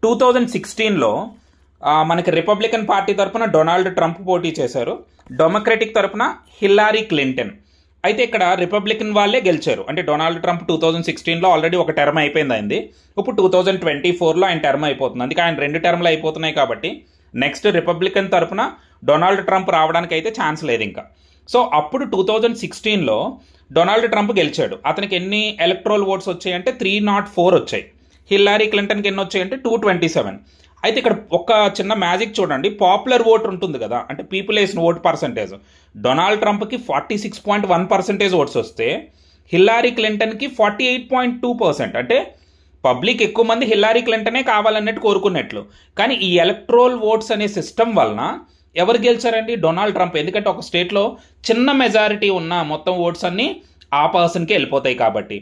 2016లో మనకి Republican party తరపున Donald Trump పోటీ చేశారు. డెమోక్రటిక్ తరపున హిల్లారీ క్లింటన్. అయితే ఇక్కడ రిపబ్లికన్ వాళ్ళే గెలిచారు. అంటే డొనాల్డ్ ట్రంప్ 2016లో ఆల్రెడీ ఒక టర్మ్ అయిపోయింది అయింది. ఇప్పుడు 2024లో ఆయన టర్మ్ అయిపోతుంది. అందుకే ఆయన 2 టర్మ్లు అయిపోతున్నాయి కాబట్టి నెక్స్ట్ రిపబ్లికన్ తరపున డొనాల్డ్ ట్రంప్ రావడానికి అయితే ఛాన్స్ లేదు ఇంకా. సో అప్పుడు 2016లో డొనాల్డ్ ట్రంప్ గెలిచాడు. అతనికి ఎన్ని ఎలక్ట్రల్ ఓట్స్ వచ్చాయంటే 304 వచ్చాయి. హిల్లారీ క్లింటన్కి ఎన్ని వచ్చాయంటే 227. అయితే ఇక్కడ ఒక చిన్న మ్యాజిక్ చూడండి. పాపులర్ ఓట్ ఉంటుంది కదా, అంటే పీపుల్ వేసిన ఓట్ పర్సంటేజ్. డొనాల్డ్ ట్రంప్కి 46.1% ఓట్స్ వస్తే హిల్లారీ క్లింటన్కి 48.2%. అంటే పబ్లిక్ ఎక్కువ మంది హిల్లారీ క్లింటనే కావాలన్నట్టు కోరుకున్నట్లు. కానీ ఈ ఎలక్ట్రోల్ ఓట్స్ అనే సిస్టమ్ వలన ఎవరు గెలిచారండి? Donald Trump. ఎందుకంటే ఒక స్టేట్లో చిన్న మెజారిటీ ఉన్న మొత్తం ఓట్స్ అన్ని ఆ పర్సన్కి వెళ్ళిపోతాయి కాబట్టి.